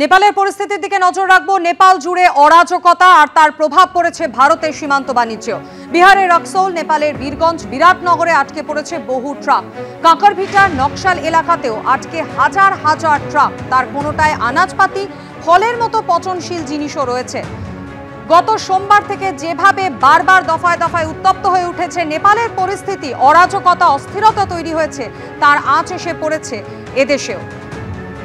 নেপালের পরিস্থিতির দিকে নজর রাখবো। নেপাল জুড়ে অরাজকতা আর তার প্রভাব পড়েছে ভারতের সীমান্ত বাণিজ্য। বিহারের রক্সৌল, নেপালের বীরগঞ্জ, বিরাটনগরে আটকে পড়েছে বহু ট্রাক। কাঁকরভিটার নকশাল এলাকাতেও আটকে হাজার হাজার ট্রাক। তার কোনোটায় আনাজপাতি, ফলের মতো পচনশীল জিনিসও রয়েছে। গত সোমবার থেকে যেভাবে বারবার দফায় দফায় উত্তপ্ত হয়ে উঠেছে নেপালের পরিস্থিতি, অরাজকতা, অস্থিরতা তৈরি হয়েছে, তার আঁচ এসে পড়েছে এদেশেও।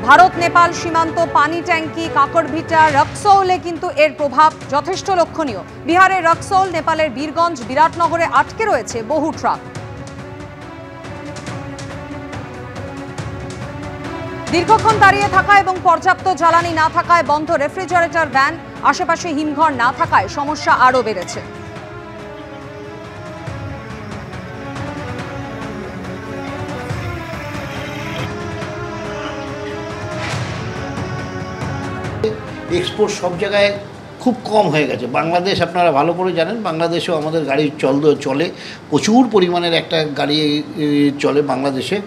ভারত নেপাল সীমান্ত পানি ট্যাঙ্কি, কাঁকরভিটা, রক্সৌলে কিন্তু এর প্রভাব যথেষ্ট লক্ষণীয়। বিহারের রক্সৌল, নেপালের বীরগঞ্জ, বিরাটনগরে আটকে রয়েছে বহু ট্রাক। দীর্ঘক্ষণ দাঁড়িয়ে থাকা এবং পর্যাপ্ত জ্বালানি না থাকায় বন্ধ রেফ্রিজারেটর ভ্যান, আশেপাশে হিমঘর না থাকায় সমস্যা আরও বেড়েছে। এক্সপোর্ট সব জায়গায় খুব কম হয়ে গেছে। বাংলাদেশ আপনারা ভালো করে জানেন, বাংলাদেশেও আমাদের গাড়ি চলে, প্রচুর পরিমাণের একটা গাড়ি চলে বাংলাদেশে,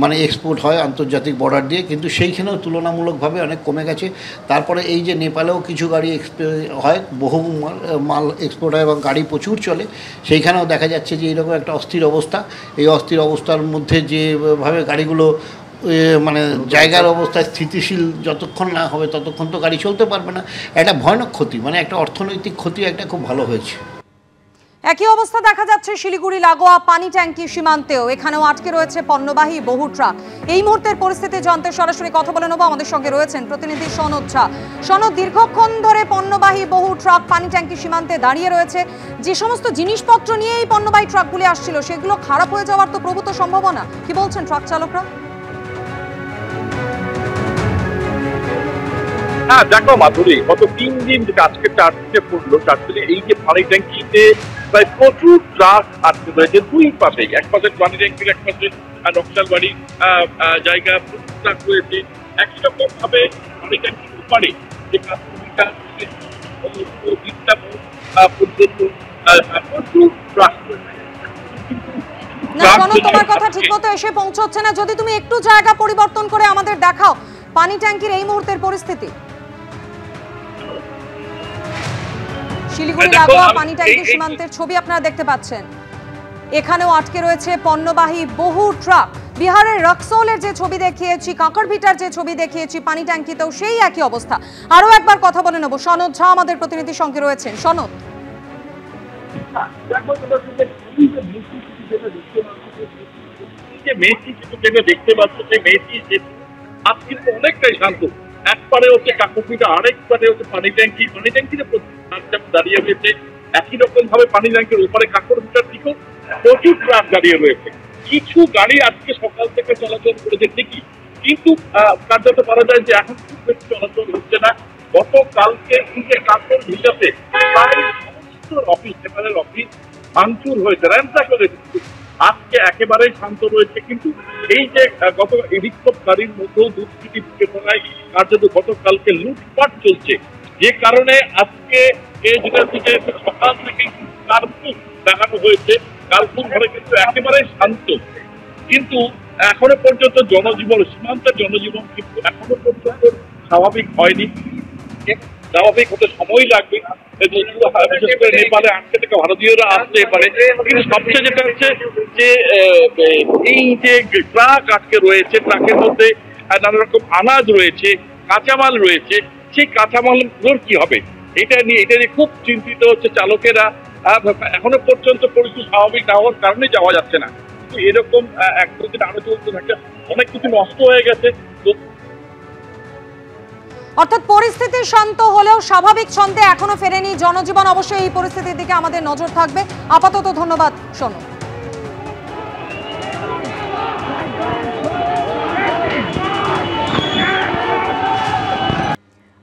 মানে এক্সপোর্ট হয় আন্তর্জাতিক বর্ডার দিয়ে, কিন্তু সেইখানেও তুলনামূলকভাবে অনেক কমে গেছে। তারপরে এই যে নেপালেও কিছু গাড়ি হয়, বহু মাল এক্সপোর্ট হয় এবং গাড়ি প্রচুর চলে, সেইখানেও দেখা যাচ্ছে যে এইরকম একটা অস্থির অবস্থা। এই অস্থির অবস্থার মধ্যে যেভাবে গাড়িগুলো মানে জায়গার অবস্থায় স্থিতিশীল যতক্ষণ না হবে ততক্ষণ তো গাড়ি চলতে পারবে না। একটা ভয়ানক ক্ষতি, মানে একটা অর্থনৈতিক ক্ষতি একটা খুব ভালো হয়েছে। একই অবস্থা দেখা যাচ্ছে শিলিগুড়ি লাগোয়া পানি ট্যাঙ্কি সীমান্তেও। এখানেও আটকে রয়েছে পণ্যবাহী বহু ট্রাক। এই মুহূর্তের পরিস্থিতি জানতে সরাসরি কথা বলে নেব। আমাদের সঙ্গে রয়েছেন প্রতিনিধি সনদ ঝা। সনদ, দীর্ঘক্ষণ ধরে পণ্যবাহী বহু ট্রাক পানি ট্যাঙ্কি সীমান্তে দাঁড়িয়ে রয়েছে। যে সমস্ত জিনিসপত্র নিয়ে এই পণ্যবাহী ট্রাকগুলি আসছিল সেগুলো খারাপ হয়ে যাওয়ার তো প্রভূত সম্ভাবনা, কি বলছেন ট্রাক চালকরা? হ্যাঁ দেখো মাধুরী, গত 3 দিন আজকে 4 দিনে পড়লো, 4 দিনে এই যে পানি ট্যাঙ্কিতে প্রায় প্রচুর ট্রাক আটকে রয়েছে দুই পাশে, এক পাশে পানি ট্যাঙ্কির, এক পাশে নকশাল বাড়ি জায়গা, প্রচুর ট্রাক রয়েছে। একই রকম ভাবে পানি ট্যাঙ্কির উপরে যে প্রচুর ট্রাক রয়েছে। না শোনো, তোমার কথা ঠিক মতো এসে পৌঁছচ্ছে না। যদি তুমি একটু জায়গা পরিবর্তন করে আমাদের দেখাও পানি ট্যাঙ্কির এই মুহূর্তের পরিস্থিতি। শিলিগুড়ি লাগোয়া পানি ট্যাঙ্কি সীমান্তের ছবি আপনারা দেখতে পাচ্ছেন। এখানেও আটকে রয়েছে পণ্যবাহী বহু ট্রাক। বিহারের রক্সৌলের যে ছবি দেখিয়েছি, কাঁকরভিটার যে ছবি দেখিয়েছি, পানি ট্যাঙ্কিতেও সেই একই অবস্থা। আরো একবার কথা বলে নেব। সনদ ঝা আমাদের প্রতিনিধির সঙ্গে রয়েছেন। সনদ, দেখতে পাচ্ছ যে মেয়েটি আজ কিন্তু অনেকটাই শান্ত। একবারে হচ্ছে কাঁকরভিটা, আরেকবারে হচ্ছে পানি ট্যাঙ্কি। পানি ট্যাঙ্কিতে দাঁড়িয়ে রয়েছে, একই রকম ভাবে পানি ট্যাঙ্কির উপরে কাঁকরভিটার দিকেও প্রচুর ট্রাক দাঁড়িয়ে রয়েছে। কিছু গাড়ি আজকে সকাল থেকে চলাচল করেছে ঠিকই, কিন্তু কার্যত পারা যায় যে এখন খুব বেশি চলাচল হচ্ছে না। গতকালকে কাঁকরভিটাতে প্রায় সমস্ত অফিস, নেপালের অফিস ভাঙচুর হয়েছে, র্যান্সাক হয়েছে। আজকে একেবারেই শান্ত রয়েছে, কিন্তু এই যে গত বিক্ষোভকারীর মধ্যেও দুষ্কৃতি চেতনায় কার্যত গতকালকে লুটপাট চলছে, যে কারণে আজকে যেটা থেকে সকাল থেকে কার্ফু দেখানো হয়েছে। কার্ফুর ঘরে কিন্তু একেবারে শান্ত, কিন্তু এখনো পর্যন্ত জনজীবন, সীমান্তের জনজীবন কিন্তু এখনো পর্যন্ত স্বাভাবিক হয়নি। স্বাভাবিক হতে সময় লাগবে, বিশেষ করে নেপালে আটকে থেকে ভারতীয়রা আসতে পারে। কিন্তু সবচেয়ে যেটা হচ্ছে যে এই যে ট্রাক আটকে রয়েছে, ট্রাকের মধ্যে নানা রকম আনাজ রয়েছে, কাঁচামাল রয়েছে, সেই কাঁচামালগুলোর কি হবে এটা নিয়ে খুব চিন্তিত হচ্ছে চালকেরা। এখনো পর্যন্ত পরিস্থিতি স্বাভাবিক না হওয়ার কারণে যাওয়া যাচ্ছে না, কিন্তু এরকম এক দুদিন আরো চলতে থাকে, অনেক কিছু নষ্ট হয়ে গেছে। অর্থাৎ পরিস্থিতি শান্ত হলেও স্বাভাবিক ছন্দে এখনো ফেরেনি জনজীবন। অবশ্যই এই পরিস্থিতির দিকে আমাদের নজর থাকবে। আপাতত ধন্যবাদ শোনো।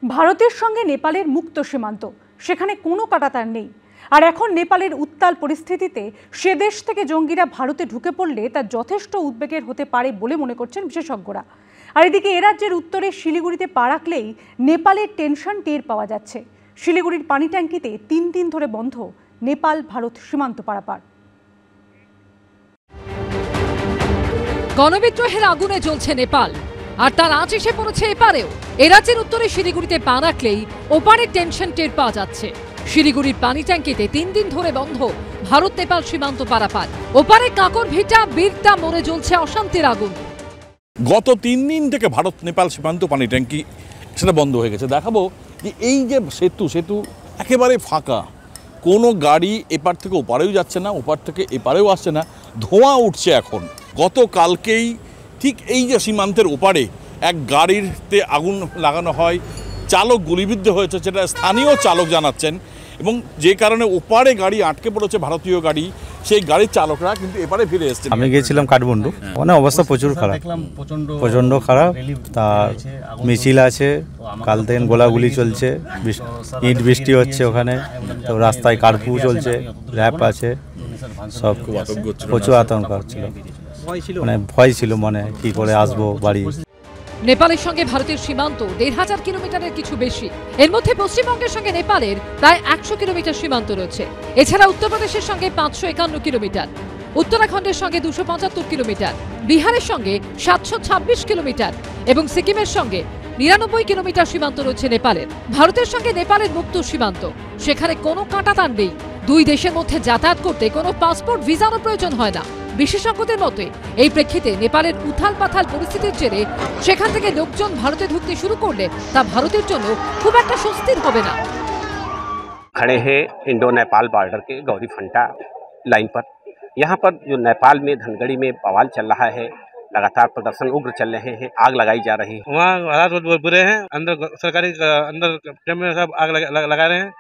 ভারতের সঙ্গে নেপালের মুক্ত সীমান্ত, সেখানে কোনো কাঁটাতার নেই। আর এখন নেপালের উত্তাল পরিস্থিতিতে সে দেশ থেকে জঙ্গিরা ভারতে ঢুকে পড়লে তা যথেষ্ট উদ্বেগের হতে পারে বলে মনে করছেন বিশেষজ্ঞরা। আর এদিকে এ রাজ্যের উত্তরে শিলিগুড়িতে পা রাখলেই নেপালের টেনশন টের পাওয়া যাচ্ছে। শিলিগুড়ির পানি ট্যাঙ্কিতে 3 দিন ধরে বন্ধ নেপাল ভারত সীমান্ত পারাপার। গণবিদ্রোহের আগুনে জ্বলছে নেপাল। আর তার আঁচ এসে পড়েছে এপারেও। এ রাজ্যের উত্তরে শিলিগুড়িতে পা রাখলেই ওপারের টেনশন টের পাওয়া যাচ্ছে। শিলিগুড়ির পানি ট্যাঙ্কিতে 3 দিন ধরে বন্ধ ভারত নেপাল সীমান্ত পারাপার। ওপারে কাকরভিটা বীরটা মরে জ্বলছে অশান্তির আগুন। গত 3 দিন থেকে ভারত নেপাল সীমান্ত পানি ট্যাঙ্কি সেটা বন্ধ হয়ে গেছে। দেখাবো যে এই যে সেতু একেবারে ফাঁকা, কোনো গাড়ি এপার থেকে ওপারেও যাচ্ছে না, ওপার থেকে এপারেও আসছে না, ধোঁয়া উঠছে এখন। গতকালকেই ঠিক এই যে সীমান্তের ওপারে এক গাড়িতে আগুন লাগানো হয়, চালক গুলিবিদ্ধ হয়েছে, সেটা স্থানীয় চালক জানাচ্ছেন, এবং যে কারণে ওপারে গাড়ি আটকে পড়েছে ভারতীয় গাড়ি, সেই গাড়ির চালকরা কিন্তু এপারে ফিরে এসেছে। আমি গিয়েছিলাম কাঠমান্ডু, মানে অবস্থা প্রচুর খারাপ, প্রচণ্ড খারাপ। তার মিছিল আছে, কাল থেকে গোলাগুলি চলছে, ইট বৃষ্টি হচ্ছে ওখানে, তো রাস্তায় কারফিউ চলছে, র্যাপ আছে, সব প্রচুর আতঙ্ক হচ্ছিল, মানে ভয় ছিল মনে কি করে আসবো বাড়ি। নেপালের সঙ্গে ভারতের সীমান্ত 1500 কিলোমিটারের কিছু বেশি। এর মধ্যে পশ্চিমবঙ্গের সঙ্গে নেপালের প্রায় 100 কিলোমিটার সীমান্ত রয়েছে। এছাড়া উত্তরপ্রদেশের সঙ্গে 551 কিলোমিটার, উত্তরাখণ্ডের সঙ্গে 275 কিলোমিটার, বিহারের সঙ্গে 726 কিলোমিটার এবং সিকিমের সঙ্গে 99 কিলোমিটার সীমান্ত রয়েছে নেপালের। ভারতের সঙ্গে নেপালের মুক্ত সীমান্ত, সেখানে কোনো কাঁটাতান নেই। দুই দেশের মধ্যে যাতায়াত করতে কোনো পাসপোর্ট ভিসারও প্রয়োজন হয় না। বিশেষজ্ঞদের মতে এই প্রেক্ষিতে নেপালের উথাল পাথাল পরিস্থিতির জেরে সেখান থেকে লোকজন ভারতে ঢুকতে শুরু করলে তা ভারতের জন্য খুব একটা স্বস্তির হবে না। खड़े हैं इंडो नेपाल बॉर्डर के गौरी फंटा लाइन पर। यहाँ पर जो नेपाल में धनगढ़ी में बवाल चल रहा है, लगातार प्रदर्शन उग्र चल रहे हैं, आग लगाई जा रही है। वहाँ हालात बहुत बुरे हैं, अंदर सरकारी अंदर कैंप में सब आग लगा रहे हैं,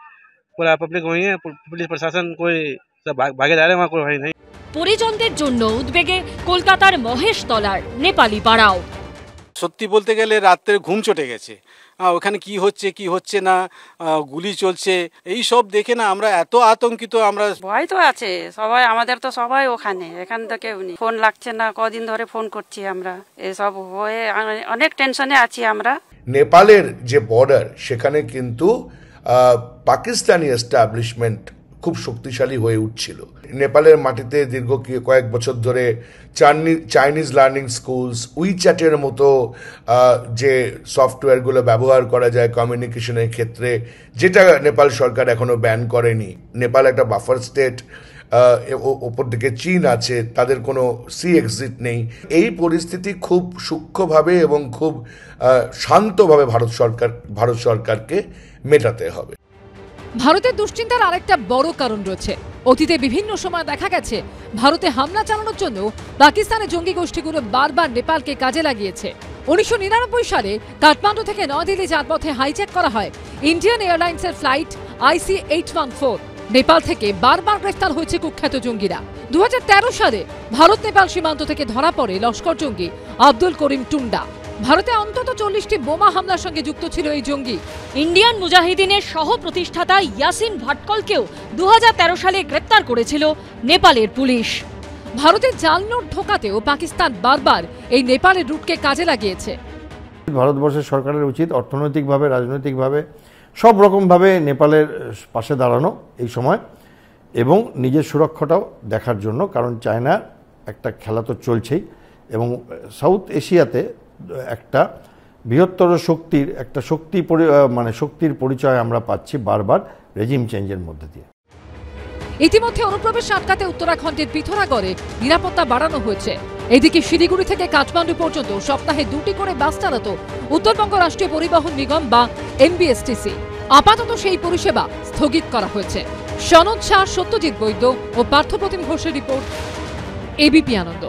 पूरा पब्लिक वहीं है, पुलिस प्रशासन कोई सब भागे जा रहे हैं, वहाँ कोई नहीं। পরিজনদের জন্য উদ্বেগে কলকাতার মহেশতলার নেপালি পাড়াও। সত্যি বলতে গেলে রাত্রে ঘুম চটে গেছে। ওখানে কি হচ্ছে না, গুলি চলছে, এই সব দেখে না আমরা এত আতঙ্কিত। আমরা ভয় তো আছে সবাই, আমাদের তো সবাই ওখানে, এখান থেকে ফোন লাগছে না, কদিন ধরে ফোন করছি আমরা, এসব হয়ে অনেক টেনশনে আছি আমরা। নেপালের যে বর্ডার সেখানে কিন্তু পাকিস্তানি এস্টাবলিশমেন্ট খুব শক্তিশালী হয়ে উঠছিল। নেপালের মাটিতে দীর্ঘ কয়েক বছর ধরে চাইনিজ লার্নিং স্কুলস, উইচ্যাটের মতো যে সফটওয়্যারগুলো ব্যবহার করা যায় কমিউনিকেশনের ক্ষেত্রে, যেটা নেপাল সরকার এখনো ব্যান করেনি। নেপাল একটা বাফার স্টেট, ওপর দিকে চীন আছে, তাদের কোনো সি এক্সিট নেই। এই পরিস্থিতি খুব সূক্ষ্মভাবে এবং খুব শান্তভাবে ভারত সরকারকে মেটাতে হবে। ভারতের দুশ্চিন্তার আরেকটা বড় কারণ রয়েছে। অতীতে বিভিন্ন সময় দেখা গেছে ভারতে হামলা চালানোর জন্য পাকিস্তানের জঙ্গি গোষ্ঠীগুলো বারবার নেপালকে কাজে লাগিয়েছে। 1999 সালে কাঠমান্ডু থেকে নয়াদিল্লি যাওয়ার পথে হাইজ্যাক করা হয় ইন্ডিয়ান এয়ারলাইন্সের ফ্লাইট IC-814। নেপাল থেকে বারবার গ্রেফতার হয়েছে কুখ্যাত জঙ্গিরা। 2013 সালে ভারত নেপাল সীমান্ত থেকে ধরা পড়ে লস্কর জঙ্গি আব্দুল করিম টুন্ডা। ভারতে অন্তত 40টি বোমা হামলার সঙ্গে যুক্ত ছিল এই জঙ্গি। ইন্ডিয়ান মুজাহিদিনের সহ প্রতিষ্ঠাতা ইয়াসিন ভাটকলকেও 2013 সালে গ্রেপ্তার করেছিল নেপালের পুলিশ। ভারতের জাল নোট ঢোকাতেও পাকিস্তান বারবার এই নেপালের রুটকে কাজে লাগিয়েছে। ভারতবর্ষের সরকারের উচিত অর্থনৈতিকভাবে, রাজনৈতিকভাবে, সব রকমভাবে নেপালের পাশে দাঁড়ানো এই সময়, এবং নিজের সুরক্ষাটাও দেখার জন্য। কারণ চায়না একটা খেলা তো চলছেই, এবং সাউথ এশিয়াতে একটা বৃহত্তর শক্তির শক্তির পরিচয় আমরা পাচ্ছি বারবার রেজিম চেঞ্জের মধ্যে দিয়ে। ইতিমধ্যে অনুপ্রবেশ আটকাতে উত্তরাখণ্ডের পিথোরাগড়ে নিরাপত্তা বাড়ানো হয়েছে। এদিকে শিলিগুড়ি থেকে কাঠমান্ডু পর্যন্ত সপ্তাহে 2টি করে বাস চালাতো উত্তরবঙ্গ রাষ্ট্রীয় পরিবহন নিগম বা MBSTC। আপাতত সেই পরিষেবা স্থগিত করা হয়েছে। সনদ শাহ, সত্যজিৎ বৈদ্য ও পার্থপ্রতিম ঘোষের রিপোর্ট, ABP আনন্দ।